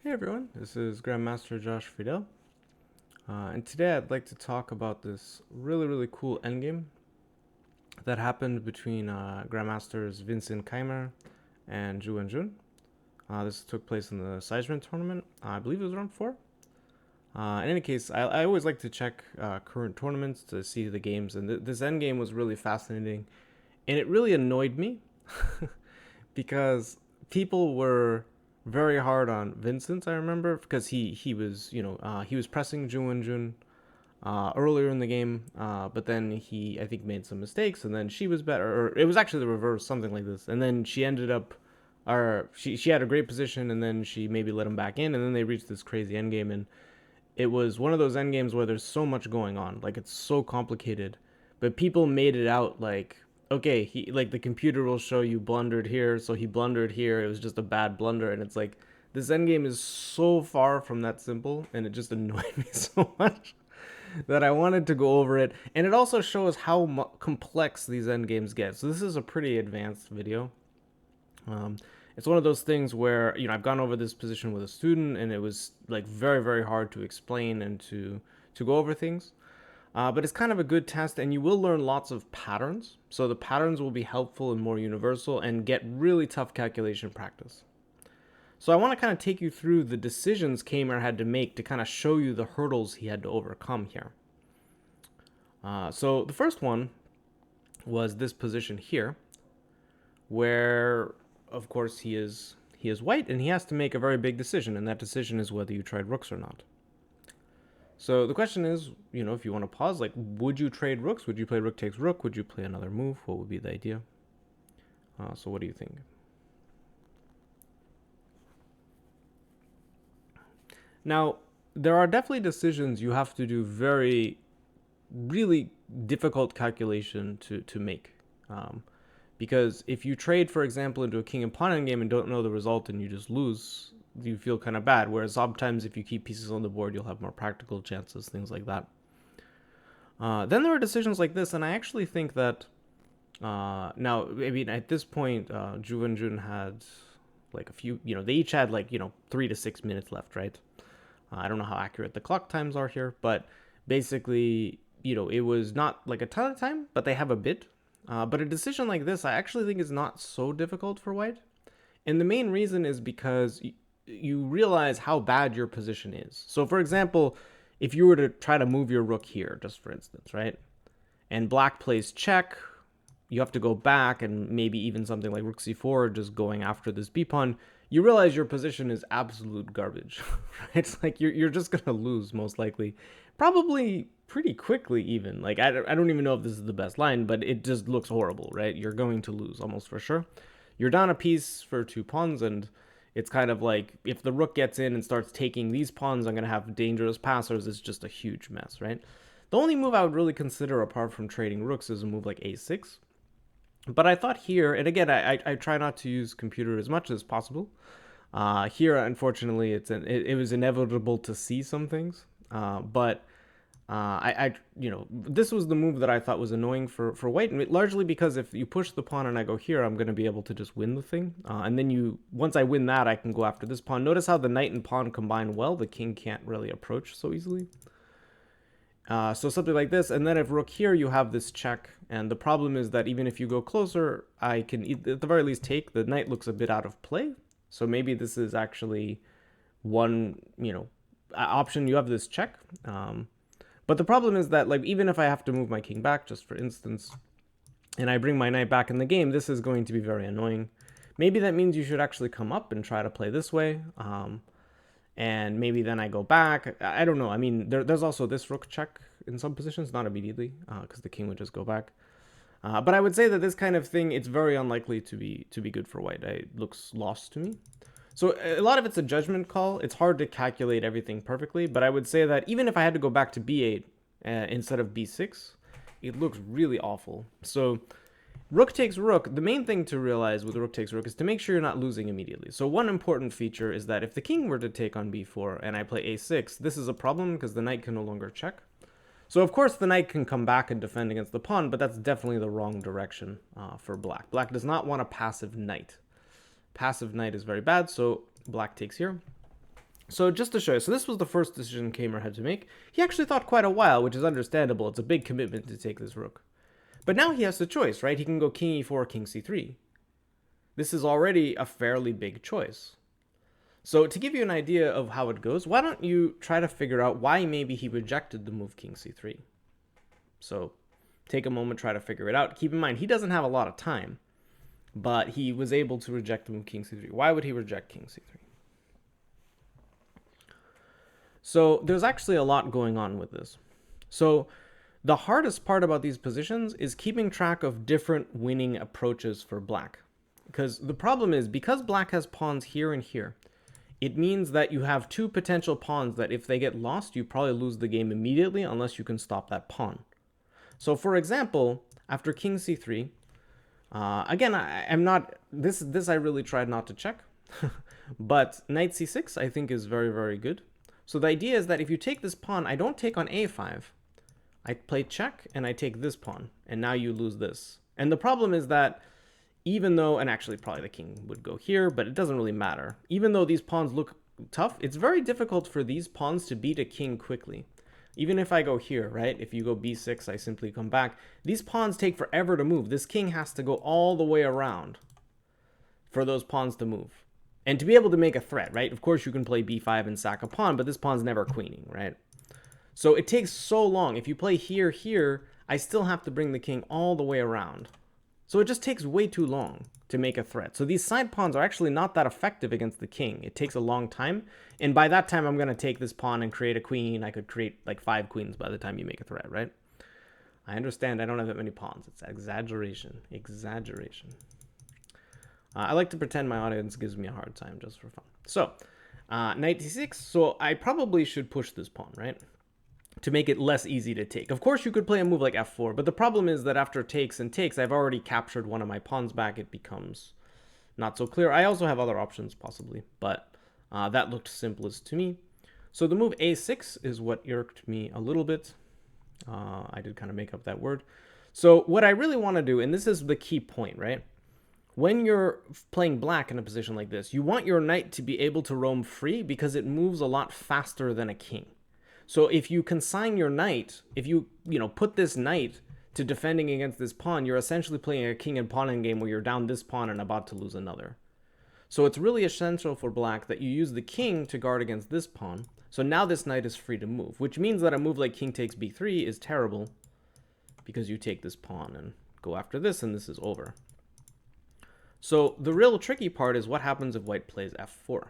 Hey everyone, this is Grandmaster Josh Friedel, and today I'd like to talk about this really cool endgame that happened between Grandmasters Vincent Keymer and Wenjun. This took place in the Sigeman tournament. I believe it was round 4. In any case, I always like to check current tournaments to see the games, and this endgame was really fascinating, and it really annoyed me because people were very hard on Vincent. I remember because he was he was pressing Jun earlier in the game, but then he I think made some mistakes, and then she was better, or it was actually the reverse, something like this, and then she ended up. Or she had a great position, and then she maybe let him back in, and then they reached this crazy endgame, and it was one of those endgames where there's so much going on, like it's so complicated, but people made it out like, okay, he like the computer will show you blundered here, so he blundered here. It was just a bad blunder, and it's like this endgame is so far from that simple, and it just annoyed me so much that I wanted to go over it, and it also shows how complex these endgames get. So this is a pretty advanced video. Um, it's one of those things where I've gone over this position with a student, and it was like very hard to explain and to go over things. But it's kind of a good test, and you will learn lots of patterns. So the patterns will be helpful and more universal, and get really tough calculation practice. So I want to kind of take you through the decisions Keymer had to make to kind of show you the hurdles he had to overcome here. So the first one was this position here, where of course he is white, and he has to make a very big decision, and that decision is whether you tried rooks or not. So the question is, if you want to pause, like, would you trade rooks? Would you play rook takes rook? Would you play another move? What would be the idea? So what do you think? Now, there are definitely decisions you have to do really difficult calculation to make. Because if you trade, for example, into a king and pawn endgame and don't know the result and you just lose, you feel kind of bad. Whereas sometimes if you keep pieces on the board, you'll have more practical chances, things like that. Then there are decisions like this, and I actually think that now, I mean, at this point, Wenjun had like a few, they each had like, 3 to 6 minutes left, right? I don't know how accurate the clock times are here, but basically, it was not like a ton of time, but they have a bit. But a decision like this, I actually think is not so difficult for white. And the main reason is because you realize how bad your position is. So, for example, if you were to try to move your rook here, just for instance, right? And black plays check, you have to go back, and maybe even something like rook c4, just going after this b pawn, you realize your position is absolute garbage, right? It's like you're just going to lose, most likely. Probably pretty quickly, even. Like, I don't even know if this is the best line, but it just looks horrible, right? You're going to lose, almost for sure. You're down a piece for 2 pawns, and it's kind of like, if the rook gets in and starts taking these pawns, I'm going to have dangerous passers. It's just a huge mess, right? The only move I would really consider apart from trading rooks is a move like a6. But I thought here, and again, I try not to use computer as much as possible. Here, unfortunately, it was inevitable to see some things. But this was the move that I thought was annoying for white, and largely because if you push the pawn and I go here, I'm going to be able to just win the thing. And then once I win that, I can go after this pawn. Notice how the knight and pawn combine well. The king can't really approach so easily. So something like this, and then if rook here, you have this check, and the problem is that even if you go closer, I can at the very least take. The knight looks a bit out of play, so maybe this is actually one, option. You have this check, but the problem is that, like, even if I have to move my king back, just for instance, and I bring my knight back in the game, this is going to be very annoying. Maybe that means you should actually come up and try to play this way. And maybe then I go back. I don't know. I mean, there's also this rook check in some positions, not immediately, because the king would just go back. But I would say that this kind of thing, it's very unlikely to be good for white. It looks lost to me. So a lot of it's a judgment call. It's hard to calculate everything perfectly, but I would say that even if I had to go back to b8 instead of b6, it looks really awful. So rook takes rook, the main thing to realize with rook takes rook is to make sure you're not losing immediately. So one important feature is that if the king were to take on b4 and I play a6, this is a problem because the knight can no longer check. So of course the knight can come back and defend against the pawn, but that's definitely the wrong direction for black. Black does not want a passive knight. Passive knight is very bad, so black takes here. So just to show you, so this was the first decision Keymer had to make. He actually thought quite a while, which is understandable. It's a big commitment to take this rook. But now he has the choice, right? He can go king e4, king c3. This is already a fairly big choice. So to give you an idea of how it goes, why don't you try to figure out why maybe he rejected the move king c3. So take a moment, try to figure it out. Keep in mind, he doesn't have a lot of time, but he was able to reject the move king c3. Why would he reject king c3? So there's actually a lot going on with this. So the hardest part about these positions is keeping track of different winning approaches for black. Because the problem is, because black has pawns here and here, it means that you have two potential pawns that if they get lost, you probably lose the game immediately unless you can stop that pawn. So for example, after king c3, again, I'm not, this I really tried not to check, but knight c6 I think is very, very good. So the idea is that if you take this pawn, I don't take on a5. I play check and I take this pawn, and now you lose this. And the problem is that even though, and actually probably the king would go here, but it doesn't really matter. Even though these pawns look tough, it's very difficult for these pawns to beat a king quickly. Even if I go here, right? If you go b6, I simply come back. These pawns take forever to move. This king has to go all the way around for those pawns to move. And to be able to make a threat, right? Of course, you can play b5 and sack a pawn, but this pawn's never queening, right? So it takes so long. If you play here, I still have to bring the king all the way around. So it just takes way too long to make a threat. So these side pawns are actually not that effective against the king. It takes a long time. And by that time, I'm going to take this pawn and create a queen. I could create like 5 queens by the time you make a threat, right? I understand I don't have that many pawns. It's exaggeration. Exaggeration. I like to pretend my audience gives me a hard time just for fun. So, knight d6. So I probably should push this pawn, right? To make it less easy to take. Of course, you could play a move like f4, but the problem is that after takes and takes, I've already captured one of my pawns back. It becomes not so clear. I also have other options, possibly, but that looked simplest to me. So the move a6 is what irked me a little bit. I did kind of make up that word. So what I really want to do, and this is the key point, right? When you're playing black in a position like this, you want your knight to be able to roam free because it moves a lot faster than a king. So if you consign your knight, if you put this knight to defending against this pawn, you're essentially playing a king and pawn endgame where you're down this pawn and about to lose another. So it's really essential for black that you use the king to guard against this pawn. So now this knight is free to move, which means that a move like king takes b3 is terrible because you take this pawn and go after this, and this is over. So the real tricky part is what happens if white plays f4.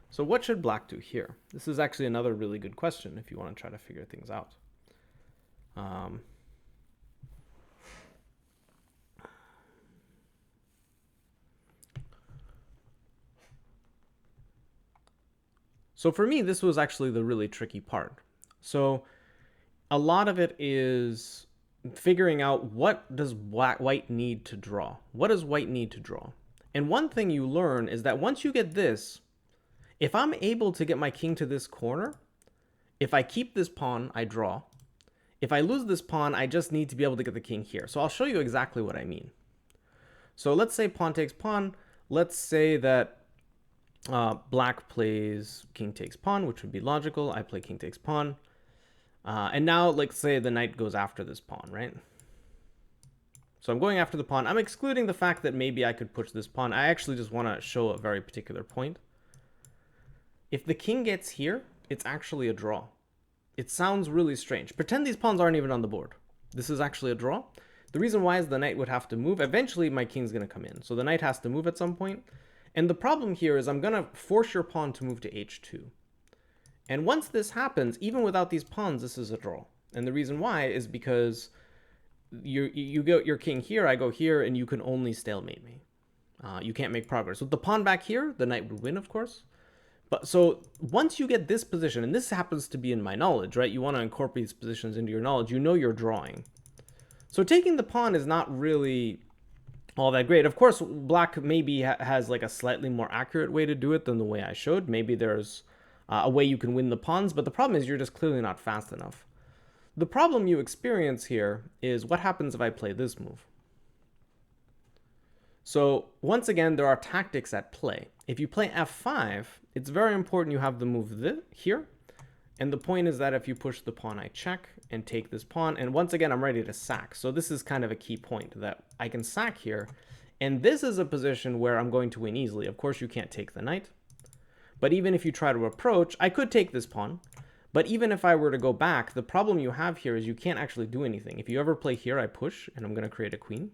So what should black do here? This is actually another really good question if you want to try to figure things out. So for me, this was actually the really tricky part. So a lot of it is figuring out what does white need to draw? What does white need to draw? And one thing you learn is that once you get this, if I'm able to get my king to this corner, if I keep this pawn, I draw. If I lose this pawn, I just need to be able to get the king here. So I'll show you exactly what I mean. So let's say pawn takes pawn. Let's say that black plays king takes pawn, which would be logical. I play king takes pawn. And now, let's say the knight goes after this pawn, right? So I'm going after the pawn. I'm excluding the fact that maybe I could push this pawn. I actually just want to show a very particular point. If the king gets here, it's actually a draw. It sounds really strange. Pretend these pawns aren't even on the board. This is actually a draw. The reason why is the knight would have to move. Eventually, my king's going to come in. So the knight has to move at some point. And the problem here is I'm going to force your pawn to move to h2. And once this happens, even without these pawns, this is a draw. And the reason why is because you go your king here, I go here, and you can only stalemate me. You can't make progress. With the pawn back here, the knight would win, of course. But so once you get this position, and this happens to be in my knowledge, right? You want to incorporate these positions into your knowledge. You know you're drawing. So taking the pawn is not really all that great. Of course, black maybe has like a slightly more accurate way to do it than the way I showed. Maybe there's a way you can win the pawns, but the problem is you're just clearly not fast enough. The problem you experience here is what happens if I play this move. So once again, there are tactics at play. If you play f5, it's very important you have the move here. And the point is that if you push the pawn, I check and take this pawn. And once again, I'm ready to sack. So this is kind of a key point that I can sack here. And this is a position where I'm going to win easily. Of course, you can't take the knight. But even if you try to approach, I could take this pawn. But even if I were to go back, the problem you have here is you can't actually do anything. If you ever play here, I push, and I'm going to create a queen.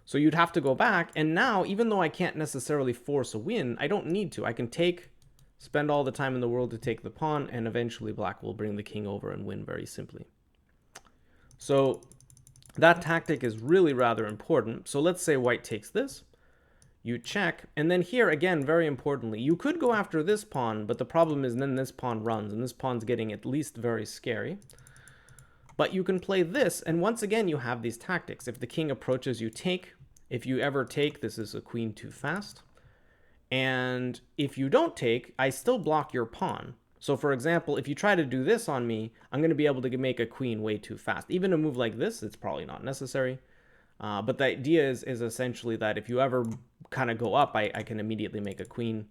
So you'd have to go back. And now, even though I can't necessarily force a win, I don't need to. I can take, spend all the time in the world to take the pawn, and eventually black will bring the king over and win very simply. So that tactic is really rather important. So let's say white takes this. You check, and then here, again, very importantly, you could go after this pawn, but the problem is then this pawn runs, and this pawn's getting at least very scary. But you can play this, and once again, you have these tactics. If the king approaches, you take. If you ever take, this is a queen too fast. And if you don't take, I still block your pawn. So for example, if you try to do this on me, I'm going to be able to make a queen way too fast. Even a move like this, it's probably not necessary. But the idea is essentially that if you ever kind of go up, I can immediately make a queen.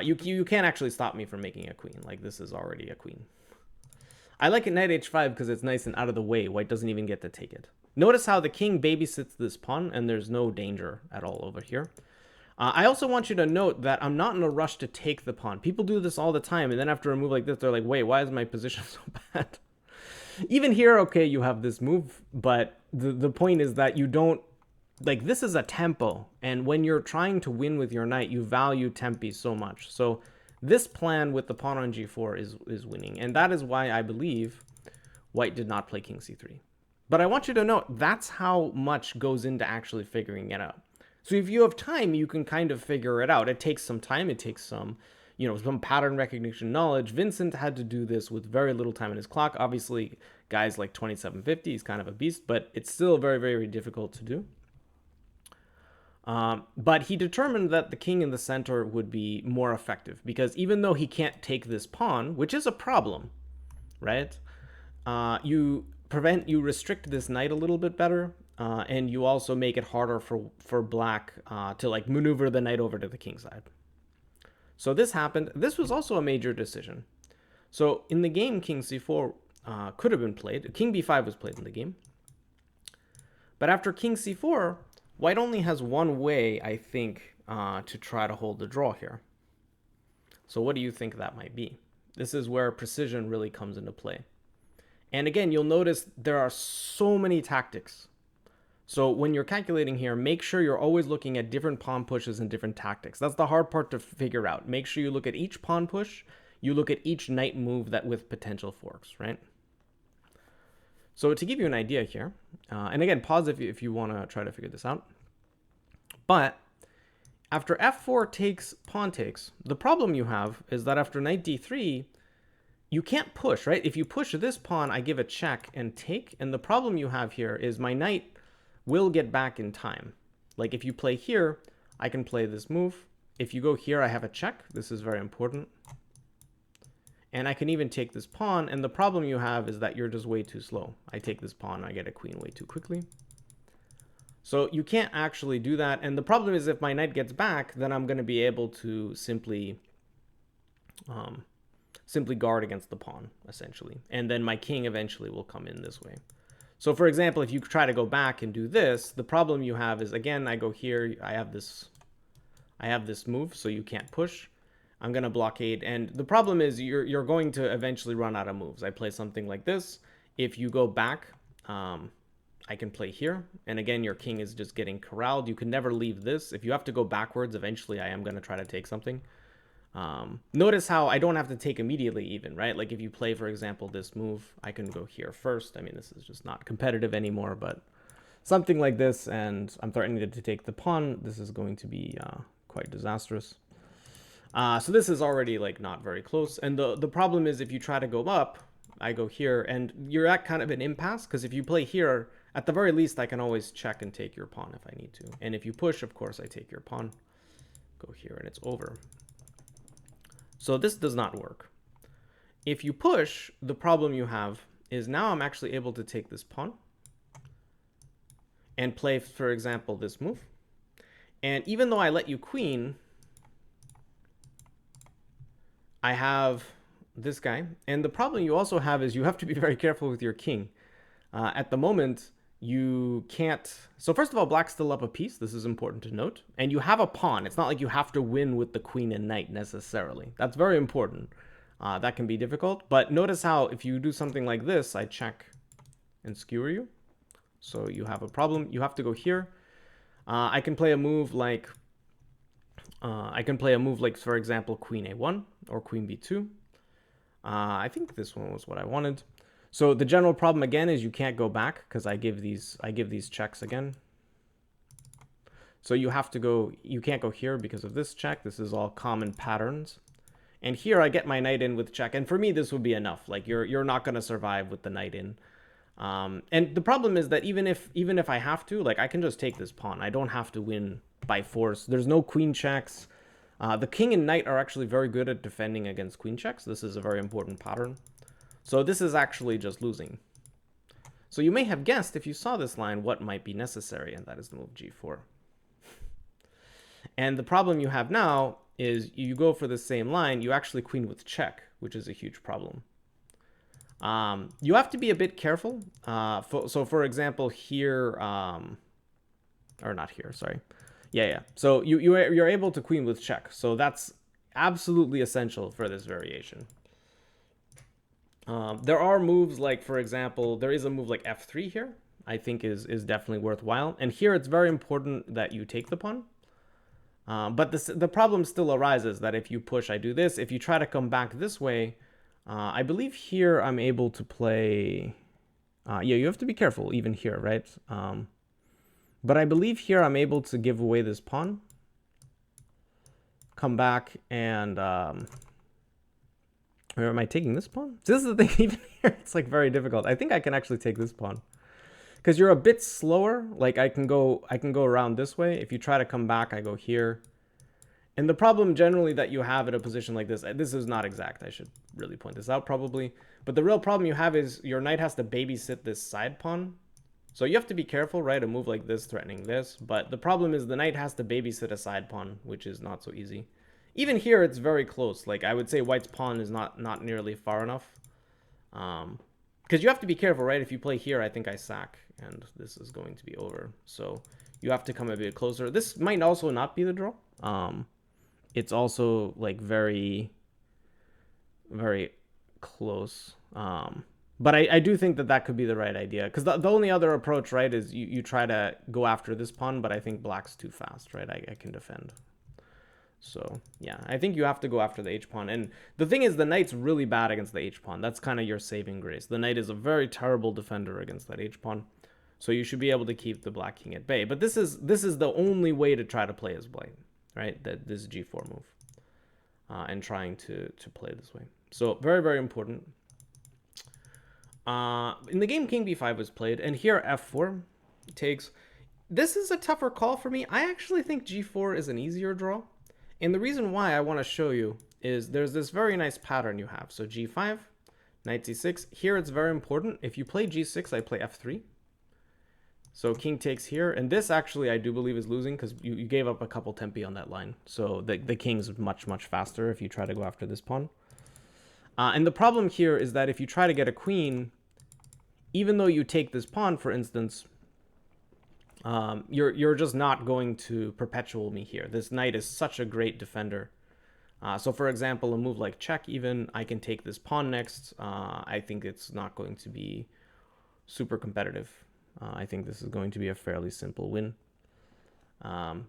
You can't actually stop me from making a queen. Like, this is already a queen. I like it knight h5 because it's nice and out of the way. White doesn't even get to take it. Notice how the king babysits this pawn, and there's no danger at all over here. I also want you to note that I'm not in a rush to take the pawn. People do this all the time, and then after a move like this, they're like, wait, why is my position so bad? Even here, okay, you have this move, but the point is that you don't, like, this is a tempo, and when you're trying to win with your knight, you value tempi so much. So this plan with the pawn on g4 is winning, and that is why I believe white did not play king c3. But I want you to note, that's how much goes into actually figuring it out. So if you have time, you can kind of figure it out. It takes some time, it takes some, some pattern recognition knowledge. Vincent had to do this with very little time in his clock. Obviously, guys like 2750, he's kind of a beast, but it's still very, very difficult to do. But he determined that the king in the center would be more effective, because even though he can't take this pawn, which is a problem, right? You restrict this knight a little bit better, and you also make it harder for black to like maneuver the knight over to the king side. So this happened. This was also a major decision. So in the game, king c4 could have been played. King b5 was played in the game. But after king c4, white only has one way, I think, to try to hold the draw here. So what do you think that might be? This is where precision really comes into play. And again, you'll notice there are so many tactics. So when you're calculating here, make sure you're always looking at different pawn pushes and different tactics. That's the hard part to figure out. Make sure you look at each pawn push. You look at each knight move that with potential forks, right? So to give you an idea here, and again, pause if you want to try to figure this out. But after f4 takes, pawn takes, the problem you have is that after knight d3, you can't push, right? If you push this pawn, I give a check and take. And the problem you have here is my knight will get back in time. Like if you play here, I can play this move. If you go here, I have a check. This is very important. And I can even take this pawn. And the problem you have is that you're just way too slow. I take this pawn, I get a queen way too quickly. So you can't actually do that. And the problem is if my knight gets back, then I'm going to be able to simply guard against the pawn, essentially. And then my king eventually will come in this way. So for example, if you try to go back and do this, the problem you have is, again, I go here, I have this move, so you can't push. I'm going to blockade. And the problem is you're going to eventually run out of moves. I play something like this. If you go back, I can play here. And again, your king is just getting corralled. You can never leave this. If you have to go backwards, eventually I am going to try to take something. Notice how I don't have to take immediately even, right? Like if you play, for example, this move, I can go here first. I mean, this is just not competitive anymore, but something like this, and I'm threatening to take the pawn. This is going to be quite disastrous. So this is already like not very close. And the problem is if you try to go up, I go here, and you're at kind of an impasse, because if you play here, at the very least, I can always check and take your pawn if I need to. And if you push, of course, I take your pawn. Go here, and it's over. So this does not work. If you push, the problem you have is now I'm actually able to take this pawn. and play, for example, this move. And even though I let you queen, I have this guy. And the problem you also have is you have to be very careful with your king. At the moment, you can't. So first of all, black's still up a piece. This is important to note. And you have a pawn. It's not like you have to win with the queen and knight necessarily. That's very important. That can be difficult. But notice how if you do something like this, I check and skewer you. So you have a problem. You have to go here. I can play a move like, for example, Queen A1 or Queen B2. I think this one was what I wanted. So the general problem again is you can't go back because I give these checks again. So you have to go. You can't go here because of this check. This is all common patterns. And here I get my knight in with check. And for me, this would be enough. Like you're not going to survive with the knight in. And the problem is that even if I have to, like I can just take this pawn. I don't have to win by force. There's no queen checks. The king and knight are actually very good at defending against queen checks. This is a very important pattern. So this is actually just losing. So you may have guessed if you saw this line what might be necessary, and that is the move g4. And the problem you have now is you go for the same line, you actually queen with check, which is a huge problem. You have to be a bit careful. So for example, here, or not here, sorry. Yeah. So you're able to queen with check. So that's absolutely essential for this variation. There are moves like, for example, there is a move like f3 here. I think is definitely worthwhile. And here it's very important that you take the pawn. But the problem still arises that if you push, I do this. If you try to come back this way, I believe here I'm able to play. Yeah, you have to be careful even here, right? But I believe here I'm able to give away this pawn, come back, and or am I taking this pawn? This is the thing. Even here, it's like very difficult. I think I can actually take this pawn because you're a bit slower. Like I can go around this way. If you try to come back, I go here. And the problem generally that you have at a position like this is not exact. I should really point this out probably. But the real problem you have is your knight has to babysit this side pawn. So you have to be careful, right? A move like this threatening this. But the problem is the knight has to babysit a side pawn, which is not so easy. Even here, it's very close. Like I would say white's pawn is not nearly far enough. Because you have to be careful, right? If you play here, I think I sack. And this is going to be over. So you have to come a bit closer. This might also not be the draw. It's also like very, very close. But I do think that could be the right idea. Because the only other approach, right, is you try to go after this pawn. But I think black's too fast, right? I can defend. So, yeah, I think you have to go after the h-pawn. And the thing is, the knight's really bad against the h-pawn. That's kind of your saving grace. The knight is a very terrible defender against that h-pawn. So you should be able to keep the black king at bay. But this is the only way to try to play as white, right? That this g4 move. And trying to play this way. So, very, very important. In the game, king b5 was played. And here, f4 takes... This is a tougher call for me. I actually think g4 is an easier draw. And the reason why I want to show you is there's this very nice pattern you have. So g5, knight c6. Here it's very important. If you play g6, I play f3. So king takes here. And this actually I do believe is losing because you gave up a couple tempi on that line. So the king's much, much faster if you try to go after this pawn. And the problem here is that if you try to get a queen, even though you take this pawn, for instance... you're just not going to perpetual me here. This knight is such a great defender. So for example, a move like check even, I can take this pawn next. I think it's not going to be super competitive. I think this is going to be a fairly simple win.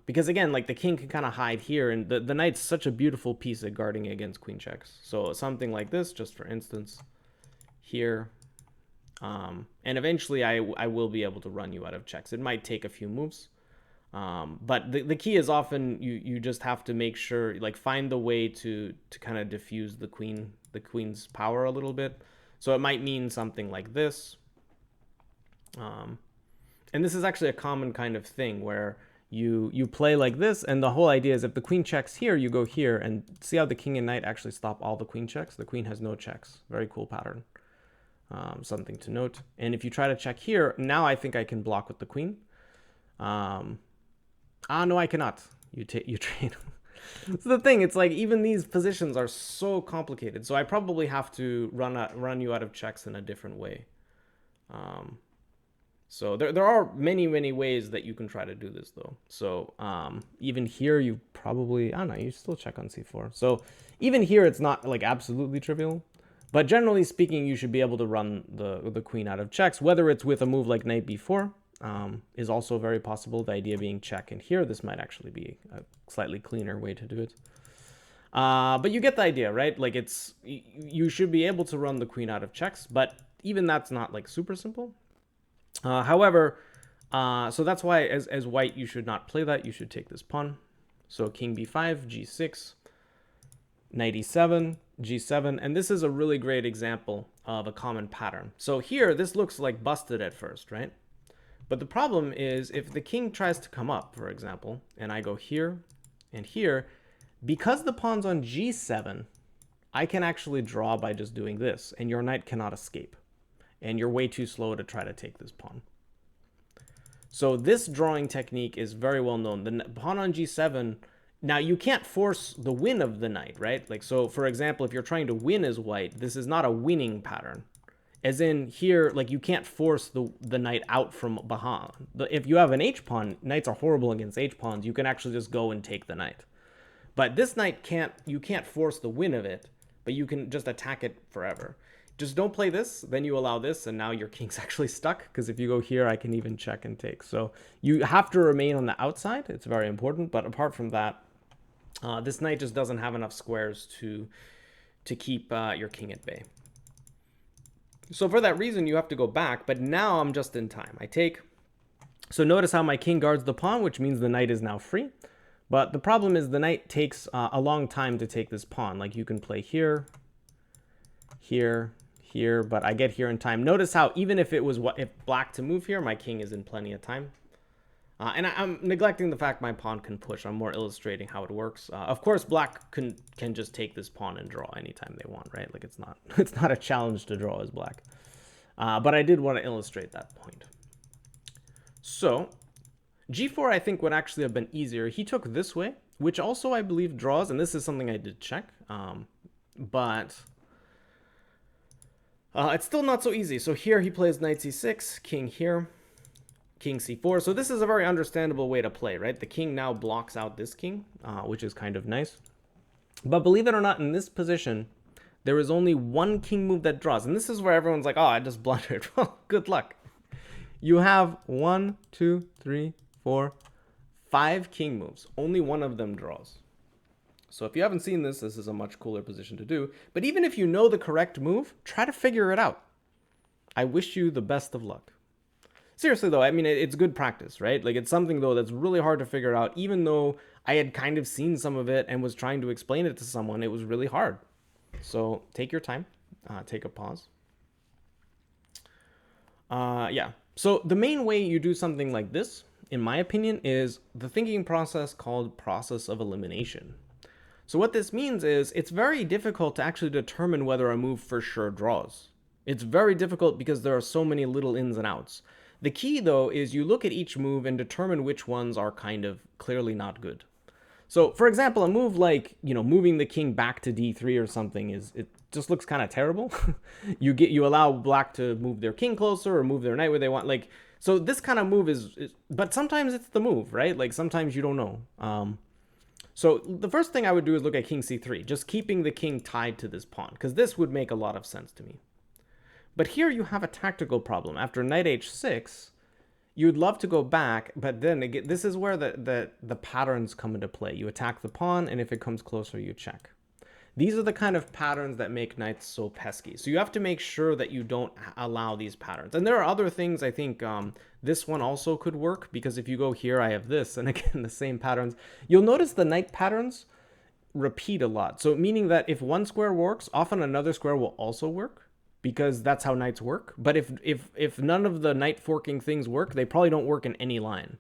Because again, like the king can kind of hide here, and the knight's such a beautiful piece at guarding against queen checks. So something like this, just for instance, here... and eventually I will be able to run you out of checks. It might take a few moves. But the key is often you just have to make sure, like find the way to kind of diffuse the queen's power a little bit. So it might mean something like this. And this is actually a common kind of thing where you play like this, and the whole idea is if the queen checks here, you go here, and see how the king and knight actually stop all the queen checks? The queen has no checks. Very cool pattern. Something to note. And if you try to check here, now I think I can block with the queen. No, I cannot. You trade. So the thing, it's like even these positions are so complicated. So I probably have to run you out of checks in a different way. So there are many ways that you can try to do this though. So even here you probably, I don't know, you still check on c4. So even here it's not like absolutely trivial, but generally speaking you should be able to run the queen out of checks, whether it's with a move like knight b4 is also very possible. The idea being check, and here this might actually be a slightly cleaner way to do it. But you get the idea, right? Like you should be able to run the queen out of checks, but even that's not like super simple. However, so that's why as white you should not play that. You should take this pawn. So king b5, g6, knight e7, g7, and this is a really great example of a common pattern. So here this looks like busted at first, right? But the problem is if the king tries to come up, for example, and I go here and here, because the pawn's on g7, I can actually draw by just doing this, and your knight cannot escape. And you're way too slow to try to take this pawn. So this drawing technique is very well known. The pawn on g7, now you can't force the win of the knight, right? Like, so for example, if you're trying to win as white, this is not a winning pattern. As in here, like you can't force the knight out from behind. If you have an h-pawn, knights are horrible against h-pawns. You can actually just go and take the knight. But this knight you can't force the win of it, but you can just attack it forever. Just don't play this, then you allow this, and now your king's actually stuck, because if you go here, I can even check and take. So you have to remain on the outside. It's very important, but apart from that, this knight just doesn't have enough squares to keep your king at bay. So for that reason, you have to go back, but now I'm just in time. I take. So notice how my king guards the pawn, which means the knight is now free. But the problem is the knight takes a long time to take this pawn. Like you can play here, here, here, but I get here in time. Notice how even if it was if black to move here, my king is in plenty of time. And I'm neglecting the fact my pawn can push. I'm more illustrating how it works. Of course, black can just take this pawn and draw anytime they want, right? Like it's not a challenge to draw as black. But I did want to illustrate that point. So g4 I think would actually have been easier. He took this way, which also I believe draws, and this is something I did check. But it's still not so easy. So here he plays knight c6, king here, king c4. So this is a very understandable way to play, right? The king now blocks out this king, which is kind of nice. But believe it or not, in this position, there is only one king move that draws. And this is where everyone's like, oh, I just blundered. Well, good luck. You have 1, 2, 3, 4, 5 king moves. Only one of them draws. So if you haven't seen this, this is a much cooler position to do. But even if you know the correct move, try to figure it out. I wish you the best of luck. Seriously though, I mean, it's good practice, right? Like it's something though that's really hard to figure out. Even though I had kind of seen some of it and was trying to explain it to someone, it was really hard. So take your time, take a pause. Yeah, so the main way you do something like this, in my opinion, is the thinking process called process of elimination. So what this means is it's very difficult to actually determine whether a move for sure draws. It's very difficult because there are so many little ins and outs. The key, though, is you look at each move and determine which ones are kind of clearly not good. So, for example, a move like, moving the king back to d3 or something it just looks kind of terrible. You allow black to move their king closer or move their knight where they want. Like, so this kind of move is but sometimes it's the move, right? Like sometimes you don't know. So the first thing I would do is look at king c3, just keeping the king tied to this pawn, because this would make a lot of sense to me. But here you have a tactical problem. After knight h6, you'd love to go back, but then again, this is where the patterns come into play. You attack the pawn, and if it comes closer, you check. These are the kind of patterns that make knights so pesky. So you have to make sure that you don't allow these patterns. And there are other things, I think this one also could work, because if you go here, I have this, and again, the same patterns. You'll notice the knight patterns repeat a lot. So meaning that if one square works, often another square will also work, because that's how knights work. But if none of the knight forking things work, they probably don't work in any line,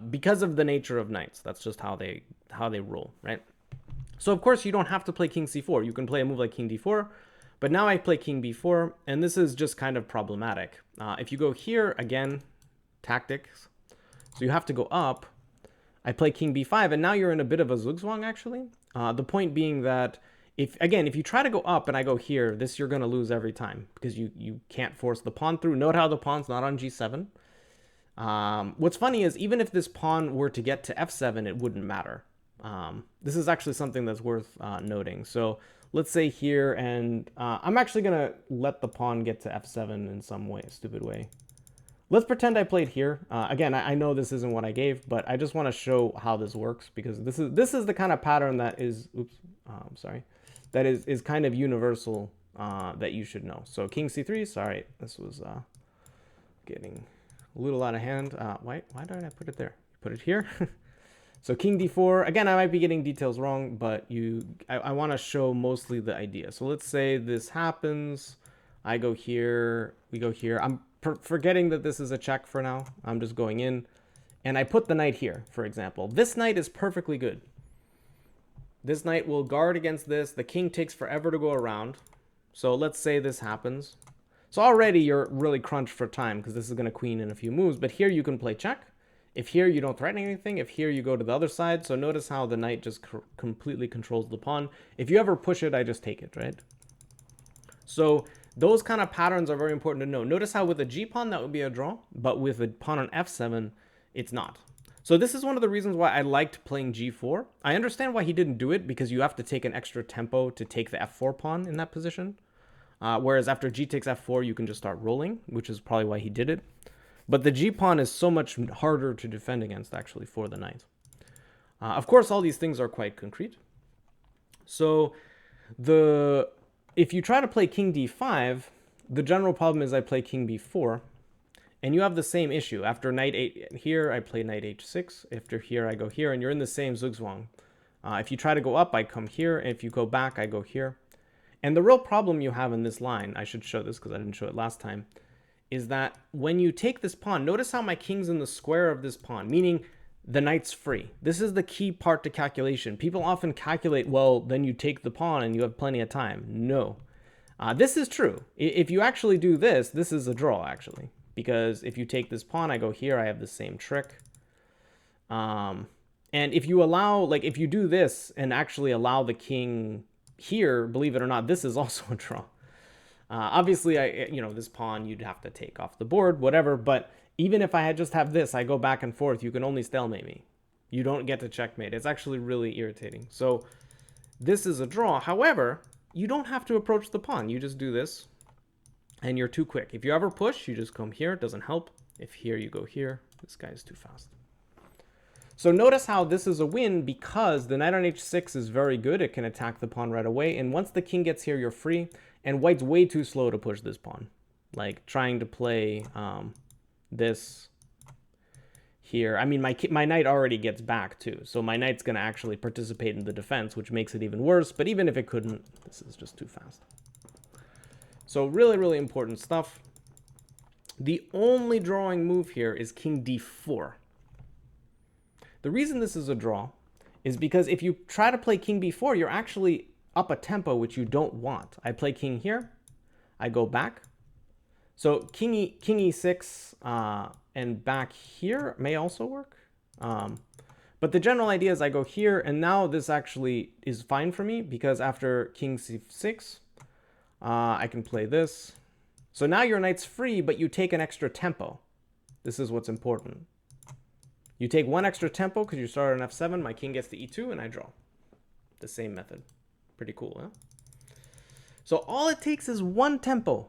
because of the nature of knights. That's just how they roll, right? So of course you don't have to play king c4. You can play a move like king d4, but now I play king b4, and this is just kind of problematic. If you go here, again, tactics. So you have to go up. I play king b5, and now you're in a bit of a zugzwang, actually. The point being that, if you try to go up and I go here, this you're going to lose every time because you can't force the pawn through. Note how the pawn's not on g7. What's funny is even if this pawn were to get to f7, it wouldn't matter. This is actually something that's worth noting. So let's say here, and I'm actually going to let the pawn get to f7 in some way, stupid way. Let's pretend I played here. Again, I know this isn't what I gave, but I just want to show how this works because this is the kind of pattern that is, that is kind of universal that you should know. So king c3, sorry, this was getting a little out of hand. Why did I put it there? Put it here. So king d4, again, I might be getting details wrong, but I want to show mostly the idea. So let's say this happens. I go here, we go here. I'm forgetting that this is a check for now. I'm just going in. And I put the knight here, for example. This knight is perfectly good. This knight will guard against this. The king takes forever to go around. So let's say this happens. So already you're really crunched for time because this is going to queen in a few moves. But here you can play check. If here you don't threaten anything, if here you go to the other side. So notice how the knight just completely controls the pawn. If you ever push it, I just take it, right? So those kind of patterns are very important to know. Notice how with a g-pawn, that would be a draw, but with a pawn on f7, it's not. So this is one of the reasons why I liked playing g4. I understand why he didn't do it, because you have to take an extra tempo to take the f4 pawn in that position. Whereas after g takes f4, you can just start rolling, which is probably why he did it. But the g-pawn is so much harder to defend against, actually, for the knight. Of course, all these things are quite concrete. So if you try to play king d5, the general problem is I play king b4, and you have the same issue. After knight 8 here, I play knight h6. After here, I go here, and you're in the same zugzwang. If you try to go up, I come here, and if you go back, I go here. And the real problem you have in this line, I should show this because I didn't show it last time, is that when you take this pawn, notice how my king's in the square of this pawn, meaning the knight's free. This is the key part to calculation. People often calculate, well, then you take the pawn and you have plenty of time. No. This is true. If you actually do this, this is a draw, actually. Because if you take this pawn, I go here, I have the same trick. And if you allow, like, if you do this and actually allow the king here, believe it or not, this is also a draw. Obviously, this pawn you'd have to take off the board, whatever, but even if I had just have this, I go back and forth, you can only stalemate me. You don't get to checkmate. It's actually really irritating. So this is a draw. However, you don't have to approach the pawn. You just do this, and you're too quick. If you ever push, you just come here. It doesn't help. If here, you go here. This guy is too fast. So notice how this is a win because the knight on h6 is very good. It can attack the pawn right away. And once the king gets here, you're free. And white's way too slow to push this pawn. Like trying to play this here. I mean, my knight already gets back too. So my knight's going to actually participate in the defense, which makes it even worse. But even if it couldn't, this is just too fast. So really, really important stuff. The only drawing move here is king d4. The reason this is a draw is because if you try to play king b4, you're actually up a tempo, which you don't want. I play king here. I go back. So king e6 and back here may also work. But the general idea is I go here, and now this actually is fine for me because after king c6, I can play this. So now your knight's free, but you take an extra tempo. This is what's important. You take one extra tempo because you start on f7, my king gets to e2, and I draw. The same method. Pretty cool, huh? So all it takes is one tempo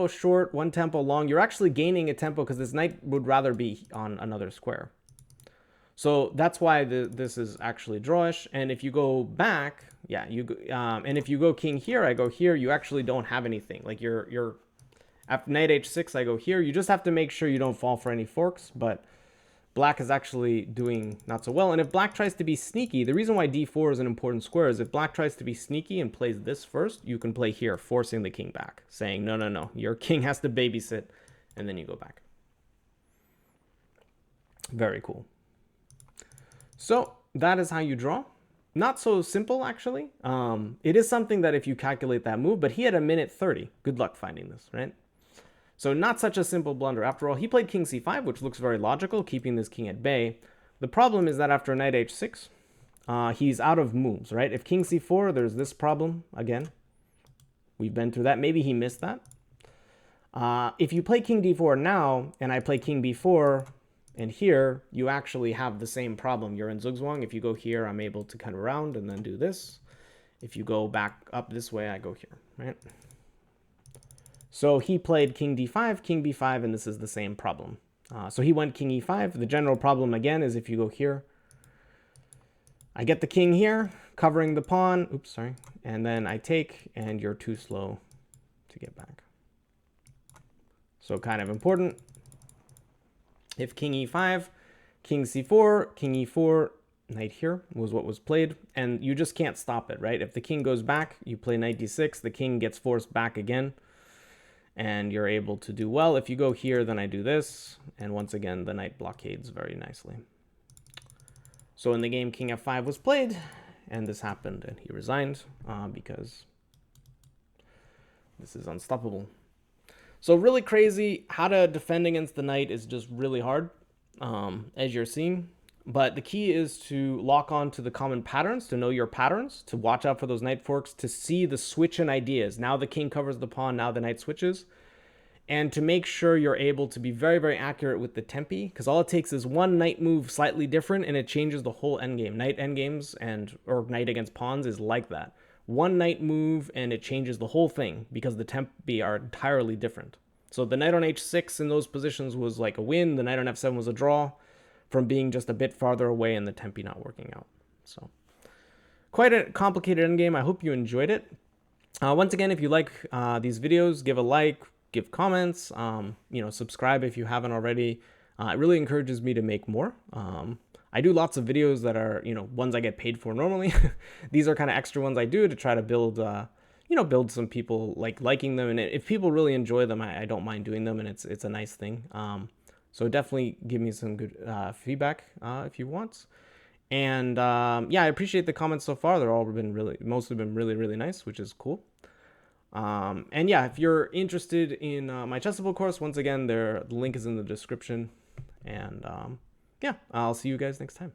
short, one tempo long. You're actually gaining a tempo because this knight would rather be on another square. So that's why this is actually drawish. And if you go back, yeah, and if you go king here, I go here, you actually don't have anything. Like you're after knight h6, I go here. You just have to make sure you don't fall for any forks, but black is actually doing not so well. And if black tries to be sneaky, the reason why d4 is an important square is if black tries to be sneaky and plays this first, you can play here, forcing the king back, saying, no, no, no, your king has to babysit, and then you go back. Very cool. So that is how you draw. Not so simple, actually. It is something that if you calculate that move, but he had a minute 30. Good luck finding this, right? So not such a simple blunder. After all, he played king c5, which looks very logical, keeping this king at bay. The problem is that after knight h6, he's out of moves, right? If king c4, there's this problem again. We've been through that. Maybe he missed that. If you play king d4 now, and I play king b4, and here, you actually have the same problem. You're in zugzwang. If you go here, I'm able to cut around and then do this. If you go back up this way, I go here, right? So he played king d5, king b5, and this is the same problem. So he went king e5. The general problem, again, is if you go here, I get the king here, covering the pawn. Oops, sorry. And then I take, and you're too slow to get back. So kind of important. If king e5, king c4, king e4, knight here was what was played. And you just can't stop it, right? If the king goes back, you play knight d6. The king gets forced back again. And you're able to do well. If you go here, then I do this. And once again, the knight blockades very nicely. So in the game, king f5 was played. And this happened. And he resigned because this is unstoppable. So really crazy. How to defend against the knight is just really hard, as you're seeing. But the key is to lock on to the common patterns, to know your patterns, to watch out for those knight forks, to see the switch in ideas. Now the king covers the pawn, now the knight switches. And to make sure you're able to be very, very accurate with the tempi, because all it takes is one knight move slightly different, and it changes the whole endgame. Knight endgames or knight against pawns is like that. One knight move, and it changes the whole thing, because the tempi are entirely different. So the knight on h6 in those positions was like a win. The knight on f7 was a draw, from being just a bit farther away and the tempi not working out. So quite a complicated endgame. I hope you enjoyed it. Once again, if you like these videos, give a like, give comments, subscribe if you haven't already. It really encourages me to make more. I do lots of videos that are, ones I get paid for normally. These are kind of extra ones I do to try to build, build some people liking them. And if people really enjoy them, I don't mind doing them, and it's a nice thing. So definitely give me some good feedback if you want. And I appreciate the comments so far. They're all mostly been really, really nice, which is cool. And yeah, if you're interested in my Chessable course, once again, the link is in the description. And I'll see you guys next time.